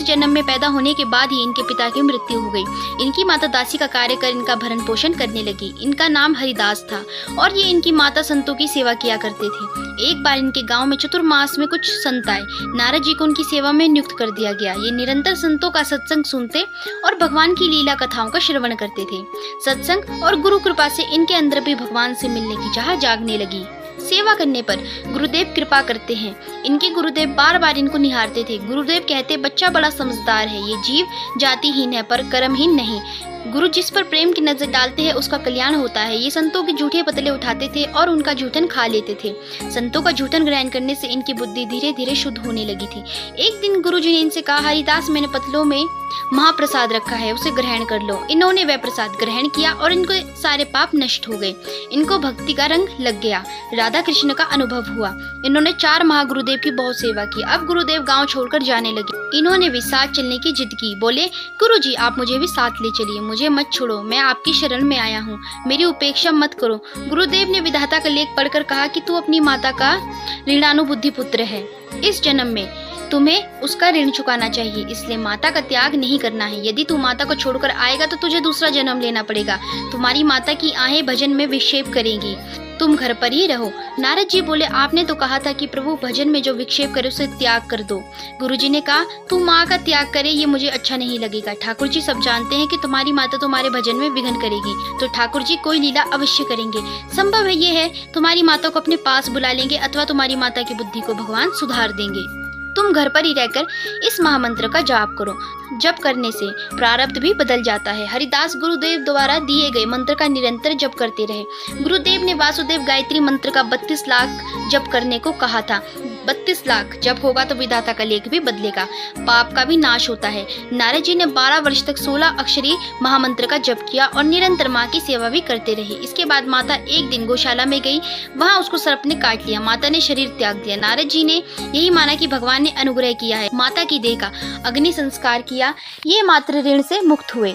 जन्म में पैदा होने के बाद ही इनके पिता की मृत्यु हो गई। इनकी माता दासी का कार्य कर इनका भरण पोषण करने लगी। इनका नाम हरिदास था और ये इनकी माता संतों की सेवा किया करते थे। एक बार इनके गांव में चतुर्मास में कुछ संत आए। नारद जी को उनकी सेवा में नियुक्त कर दिया गया। ये निरंतर संतों का सत्संग सुनते और भगवान की लीला कथाओं का श्रवण करते थे। सत्संग और गुरु कृपा से इनके अंदर भी भगवान से मिलने की चाह जागने लगी। सेवा करने पर गुरुदेव कृपा करते हैं। इनके गुरुदेव बार बार इनको निहारते थे। गुरुदेव कहते, बच्चा बड़ा समझदार है, ये जीव जातिहीन है पर कर्महीन नहीं। गुरु जिस पर प्रेम की नजर डालते हैं उसका कल्याण होता है। ये संतों के झूठे पतले उठाते थे और उनका जूठन खा लेते थे। संतों का जूठन ग्रहण करने से इनकी बुद्धि धीरे धीरे शुद्ध होने लगी थी। एक दिन गुरु जी ने इनसे कहा, हरिदास, मैंने पतलों में महाप्रसाद रखा है, उसे ग्रहण कर लो। इन्होंने वह प्रसाद ग्रहण किया और इनको सारे पाप नष्ट हो गए। इनको भक्ति का रंग लग गया, राधा कृष्ण का अनुभव हुआ। इन्होंने 4 माह गुरुदेव की बहुत सेवा की। अब गुरुदेव गांव छोड़कर जाने लगे। इन्होंने भी साथ चलने की जिद की। बोले, गुरु जी, आप मुझे भी साथ ले चलिए, मुझे मत छोड़ो, मैं आपकी शरण में आया हूँ, मेरी उपेक्षा मत करो। गुरुदेव ने विधाता का लेख पढ़कर कहा कि तू अपनी माता का ऋणानुबुद्धि पुत्र है। इस जन्म में तुम्हें उसका ऋण चुकाना चाहिए, इसलिए माता का त्याग नहीं करना है। यदि तू माता को छोड़कर आएगा तो तुझे दूसरा जन्म लेना पड़ेगा। तुम्हारी माता की आहें भजन में विक्षेप करेंगी, तुम घर पर ही रहो। नारद जी बोले, आपने तो कहा था कि प्रभु भजन में जो विक्षेप करे उसे त्याग कर दो। गुरुजी ने कहा, तू माँ का त्याग करे, ये मुझे अच्छा नहीं लगेगा। ठाकुर जी सब जानते हैं कि तुम्हारी माता तुम्हारे भजन में विघ्न करेगी, तो ठाकुर जी कोई लीला अवश्य करेंगे। संभव है ये है तुम्हारी माता को अपने पास बुला लेंगे अथवा तुम्हारी माता की बुद्धि को भगवान सुधार देंगे। तुम घर पर ही रहकर इस महामंत्र का जाप करो। जप करने से प्रारब्ध भी बदल जाता है। हरिदास गुरुदेव द्वारा दिए गए मंत्र का निरंतर जप करते रहे। गुरुदेव ने वासुदेव गायत्री मंत्र का 32 लाख जप करने को कहा था। 32 लाख जप होगा तो विधाता का लेख भी बदलेगा, पाप का भी नाश होता है। नारद जी ने 12 वर्ष तक 16 अक्षरी महामंत्र का जप किया और निरंतर माँ की सेवा भी करते रहे। इसके बाद माता एक दिन गौशाला में गई, वहाँ उसको सर्प ने काट लिया। माता ने शरीर त्याग दिया। नारद जी ने यही माना कि भगवान ने अनुग्रह किया है, माता की देह का अग्नि संस्कार किया, ये मातृ ऋण से मुक्त हुए।